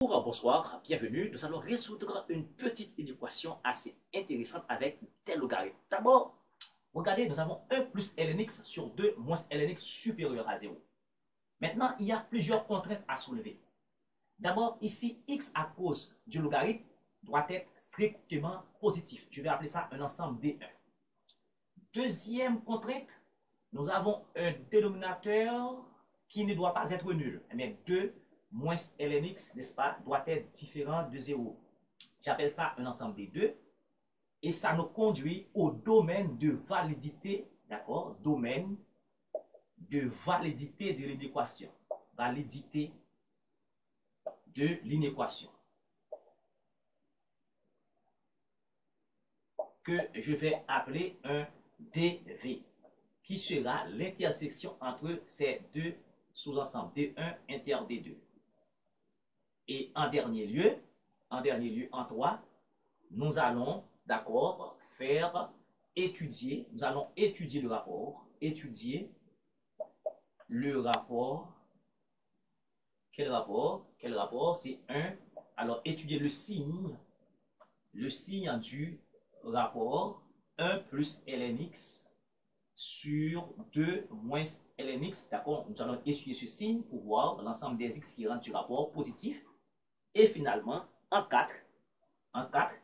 Bonjour, bonsoir, bienvenue. Nous allons résoudre une petite équation assez intéressante avec des logarithmes. D'abord, regardez, nous avons 1 plus lnx sur 2 moins lnx supérieur à 0. Maintenant, il y a plusieurs contraintes à soulever. D'abord, ici, x à cause du logarithme doit être strictement positif. Je vais appeler ça un ensemble D1. Deuxième contrainte, nous avons un dénominateur qui ne doit pas être nul. Mais 2 moins lnx, n'est-ce pas, doit être différent de 0. J'appelle ça un ensemble des deux. Et ça nous conduit au domaine de validité, d'accord, domaine de validité de l'inéquation. Validité de l'inéquation. Que je vais appeler un DV, qui sera l'intersection entre ces deux sous-ensembles D1 inter D2. Et en dernier lieu, en 3, nous allons, d'accord, nous allons étudier le rapport, quel rapport, c'est 1, alors étudier le signe du rapport 1 plus lnx sur 2 moins lnx, d'accord, nous allons étudier ce signe pour voir l'ensemble des x qui rendent du rapport positif. Et finalement, en 4,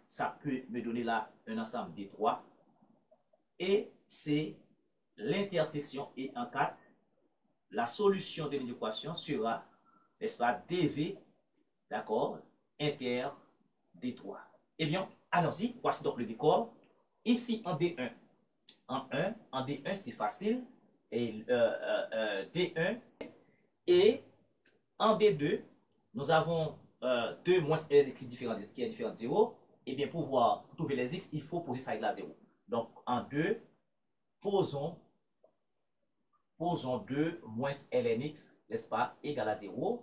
ça peut me donner là un ensemble de 3. Et c'est l'intersection. Et en 4, la solution de l'équation sera, n'est-ce pas, dv, d'accord, inter d3. Eh bien, allons-y, voici donc le décor. Ici, en D1, en D1, c'est facile. Et D1. Et en D2, nous avons 2 moins lnx qui est différent de 0, et bien pour trouver les x, il faut poser ça égal à 0. Donc en 2, posons 2 moins lnx, n'est-ce pas, égal à 0,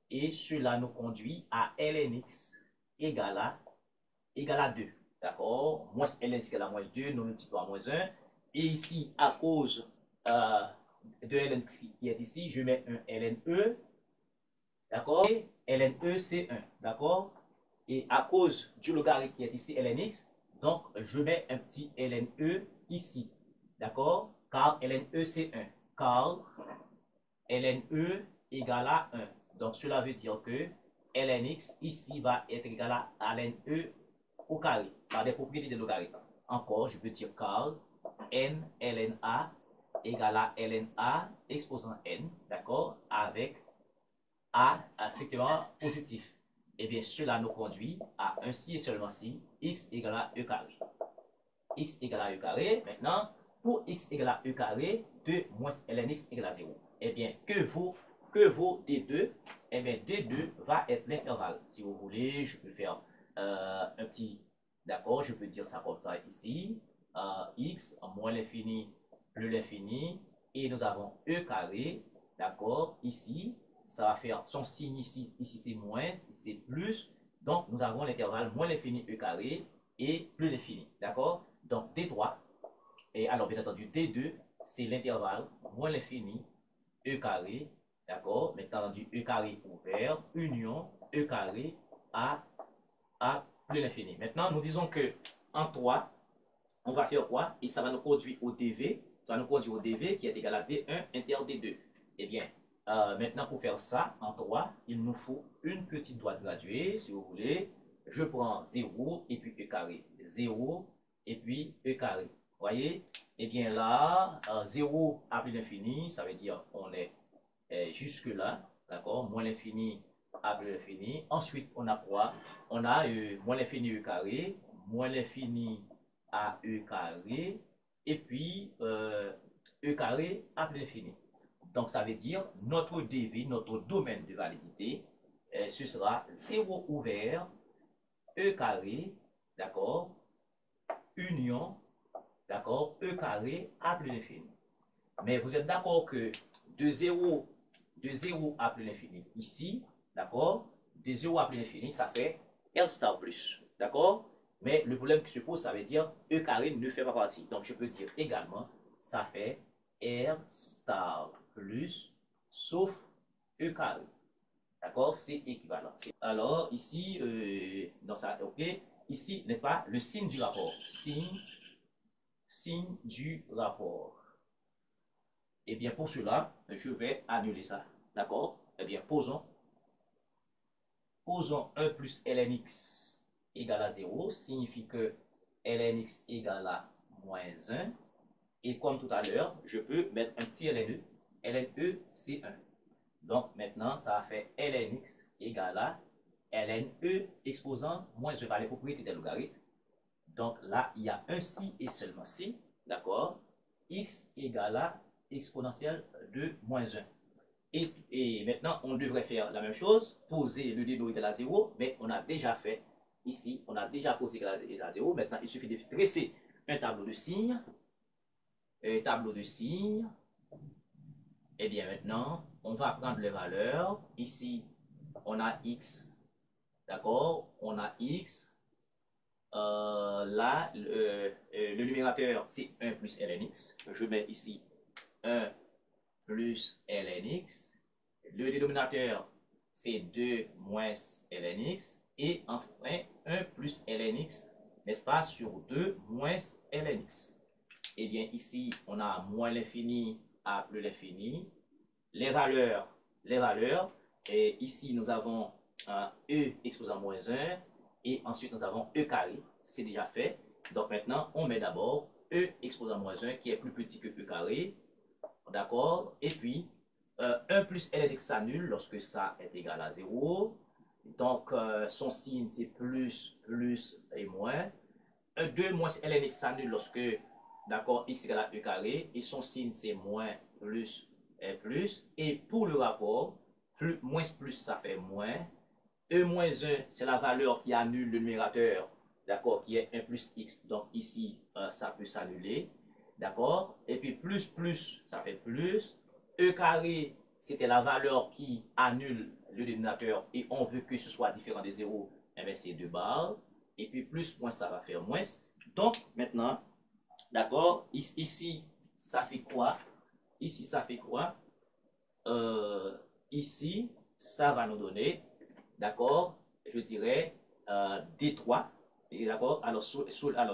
et cela nous conduit à lnx égal à 2. D'accord, moins lnx égal à moins 2, nous multiplions à moins 1, et ici, à cause de lnx qui est ici, je mets un lne. D'accord? lne, c'est 1. D'accord? Et à cause du logarithme qui est ici, lnx, donc je mets un petit lne ici. D'accord? Car lne, c'est 1. Car lne égale à 1. Donc cela veut dire que lnx ici va être égal à lne au carré, par des propriétés de logarithme. Encore, je peux dire car n lna égale à lna exposant n, d'accord? Avec A strictement positif. Et bien, cela nous conduit à un si et seulement si x égale à e carré. X égale à e carré. Maintenant, pour x égale à e carré, 2 moins lnx égale à 0. Eh bien, que vaut D2? Eh bien, D2 va être l'intervalle. Si vous voulez, je peux faire un petit, d'accord, je peux dire ça comme ça ici. X moins l'infini plus l'infini. Et nous avons e carré, d'accord, ici. Ça va faire son signe ici, c'est moins, ici c'est plus. Donc, nous avons l'intervalle moins l'infini e carré et plus l'infini. D'accord? Donc, D3, et alors bien entendu, D2, c'est l'intervalle moins l'infini e carré. D'accord? Bien entendu, e carré ouvert, union e carré à plus l'infini. Maintenant, nous disons que en 3, on va faire quoi? Et ça va nous conduire au dv. Ça va nous conduire au dv qui est égal à D1 inter D2. Eh bien, maintenant, pour faire ça, en 3, il nous faut une petite droite graduée, si vous voulez. Je prends 0 et puis e carré. 0 et puis e carré. Voyez? Eh bien là, 0 à plus l'infini, ça veut dire on est jusque là. D'accord? Moins l'infini à plus l'infini. Ensuite, on a quoi? On a moins l'infini e carré, moins l'infini à e carré, et puis e carré à plus l'infini. Donc, ça veut dire notre DV, notre domaine de validité, ce sera 0 ouvert, E carré, d'accord, union, d'accord, E carré à plus l'infini. Mais vous êtes d'accord que de 0 à plus l'infini, ici, d'accord, de 0 à plus l'infini, ça fait R star plus, d'accord? Mais le problème qui se pose, ça veut dire E carré ne fait pas partie. Donc, je peux dire également, ça fait R star plus, sauf E carré. D'accord? C'est équivalent. Alors, ici, dans ça, ok. Ici, n'est pas le signe du rapport. Signe du rapport. Eh bien, pour cela, je vais annuler ça. D'accord? Eh bien, posons 1 plus lnx égale à 0, signifie que lnx égale à moins 1. Et comme tout à l'heure, je peux mettre un petit lne. Lne, c'est 1. Donc maintenant, ça va faire lnx égale à lne exposant moins 1 par les propriétés des logarithmes. Donc là, il y a un si et seulement si. D'accord? X égale à exponentielle de moins 1. Et maintenant, on devrait faire la même chose, poser le dénominateur à 0, mais on a déjà fait ici, on a déjà posé à 0. Maintenant, il suffit de dresser un tableau de signes. Et bien maintenant, on va prendre les valeurs. Ici, on a x, d'accord? On a x. Là, le numérateur, c'est 1 plus lnx. Je mets ici 1 plus lnx. Le dénominateur, c'est 2 moins lnx. Et enfin, 1 plus lnx, n'est-ce pas, sur 2 moins lnx. Eh bien, ici, on a moins l'infini à plus l'infini. Les valeurs, et ici, nous avons un e exposant moins 1. Et ensuite, nous avons e carré. C'est déjà fait. Donc maintenant, on met d'abord e exposant moins 1 qui est plus petit que e carré. D'accord? Et puis, 1 plus lnx s'annule lorsque ça est égal à 0. Donc, son signe, c'est plus, et moins. 2 moins lnx s'annule lorsque, d'accord, x égale à e carré. Et son signe, c'est moins, plus, et plus. Et pour le rapport, moins plus, ça fait moins. E moins 1, c'est la valeur qui annule le numérateur, d'accord, qui est 1 plus x. Donc ici, ça peut s'annuler, d'accord. Et puis plus, ça fait plus. E carré, c'était la valeur qui annule le dénominateur et on veut que ce soit différent de 0, eh bien c'est 2 barres. Et puis plus, moins, ça va faire moins. Donc maintenant, d'accord, ici, ça fait quoi? Ici, ça fait quoi? Ici, ça va nous donner, d'accord, je dirais D3, d'accord, alors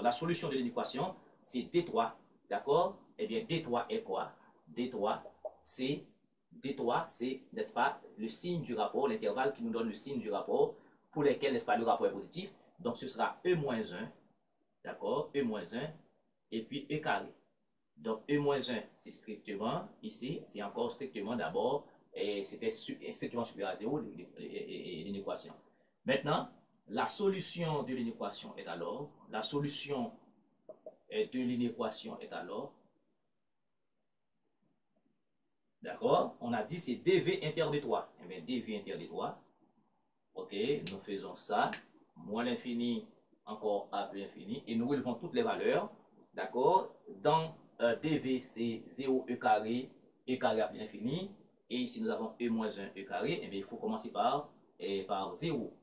la solution de l'équation, c'est D3, d'accord, eh bien D3 est quoi? D3, c'est, n'est-ce pas, le signe du rapport, l'intervalle qui nous donne le signe du rapport, pour lequel, n'est-ce pas, le rapport est positif, donc ce sera E-1, d'accord, E-1, et puis E carré. Donc, E-1, c'est strictement, ici, c'est encore strictement d'abord, et c'était strictement supérieur à 0, l'inéquation. Maintenant, la solution de l'inéquation est alors, d'accord, on a dit c'est dv inter de 3. Eh bien, dv inter de 3, ok, nous faisons ça, moins l'infini, encore a plus l'infini, et nous relevons toutes les valeurs, d'accord, dans dv, c'est 0 e carré à plus l'infini. Et ici, nous avons e moins 1 e carré. Et bien, il faut commencer par 0.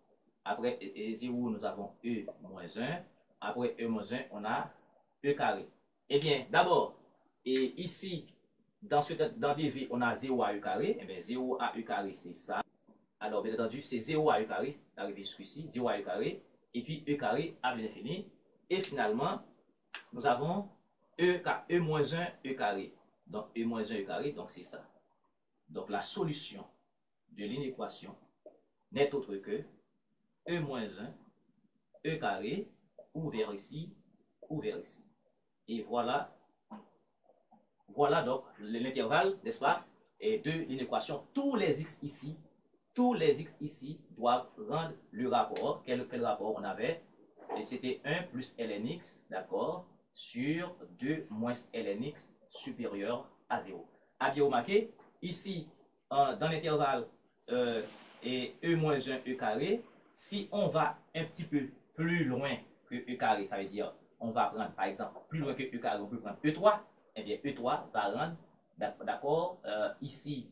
Après 0, nous avons e moins 1. Après e moins 1, on a e carré. Eh bien, d'abord, et ici, dans dv, on a 0 à e carré. Eh bien, 0 à e carré, c'est ça. Alors, bien entendu, c'est 0 à e carré, arrivé jusqu'ici, 0 à e carré. Et puis, e carré à l'infini. Et finalement, nous avons E moins 1, E carré. Donc, E moins 1, E carré, donc c'est ça. Donc, la solution de l'inéquation n'est autre que E moins 1, E carré, ouvert ici, ouvert ici. Et voilà donc l'intervalle, n'est-ce pas, et de l'inéquation. Tous les x ici doivent rendre le rapport. Quel rapport on avait? C'était 1 plus lnx, d'accord, sur 2 moins lnx supérieur à 0. À bien remarquer, ici, dans l'intervalle et e moins 1 e carré, si on va un petit peu plus loin que e carré, ça veut dire, on va prendre, par exemple, plus loin que e carré, on peut prendre e3, eh bien, e3 va rendre, d'accord, ici,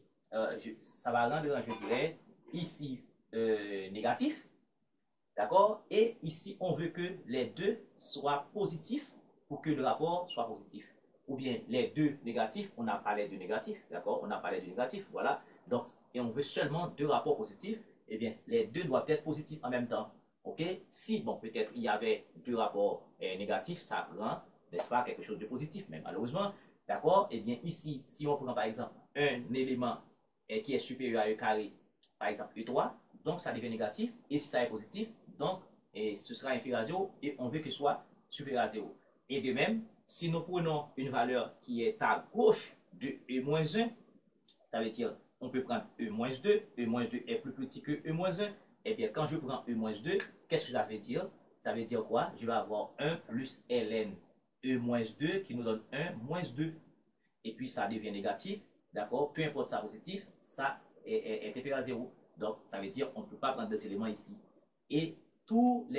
ça va rendre, je dirais, ici, négatif, d'accord? Et ici, on veut que les deux soient positifs pour que le rapport soit positif. Ou bien les deux négatifs, on n'a pas les deux négatifs, d'accord? On n'a pas les deux négatifs, voilà. Donc, et on veut seulement deux rapports positifs eh bien, les deux doivent être positifs en même temps. OK? Si, bon, peut-être il y avait deux rapports négatifs, ça rend, n'est-ce pas, quelque chose de positif, mais malheureusement, d'accord? Eh bien, ici, si on prend par exemple un élément qui est supérieur à E carré, par exemple E3, donc ça devient négatif, et si ça est positif, donc ce sera inférieur à 0, et on veut que ce soit supérieur à 0. Et de même, si nous prenons une valeur qui est à gauche de E-1, ça veut dire on peut prendre E-2, E-2 est plus petit que E-1, et bien quand je prends E-2, qu'est-ce que ça veut dire? Ça veut dire quoi? Je vais avoir 1 plus ln E-2 qui nous donne 1 moins 2. Et puis ça devient négatif, d'accord? Peu importe ça positif, ça est inférieur à 0. Donc ça veut dire qu'on ne peut pas prendre des éléments ici. Et toutes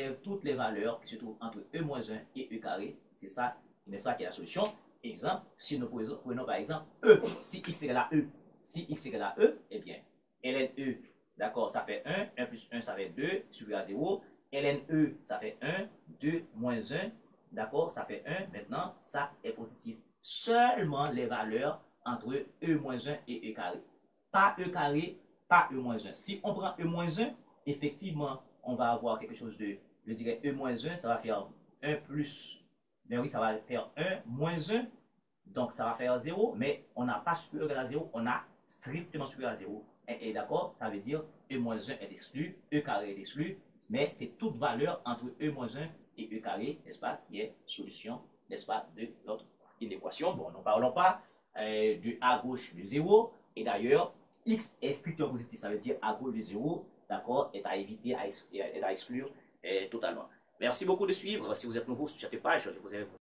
les valeurs qui se trouvent entre E-1 et E carré, c'est ça, n'est-ce pas, qui est la solution. Exemple, si nous prenons par exemple E, si x égale à E, si x égale à E, eh bien, ln E, d'accord, ça fait 1, 1 plus 1, ça fait 2, supérieur à 0. ln E, ça fait 1, 2 moins 1, d'accord, ça fait 1. Maintenant, ça est positif. Seulement les valeurs entre E-1 et E carré. Pas E carré, pas E-1. Si on prend E-1, effectivement, on va avoir quelque chose de, je dirais E-1, ça va faire 1 plus, ben oui, ça va faire 1 moins 1, donc ça va faire 0, mais on n'a pas supérieur à 0, on a strictement supérieur à 0. Et d'accord, ça veut dire E-1 est exclu, E carré est exclu, mais c'est toute valeur entre E-1 et E carré, n'est-ce pas, qui est solution, n'est-ce pas, de notre inéquation. Bon, nous ne parlons pas de à gauche de 0, et d'ailleurs, x est strictement positif, ça veut dire à gauche de 0, d'accord, est à éviter, est à exclure totalement. Merci beaucoup de suivre. Si vous êtes nouveau sur cette page, je vous invite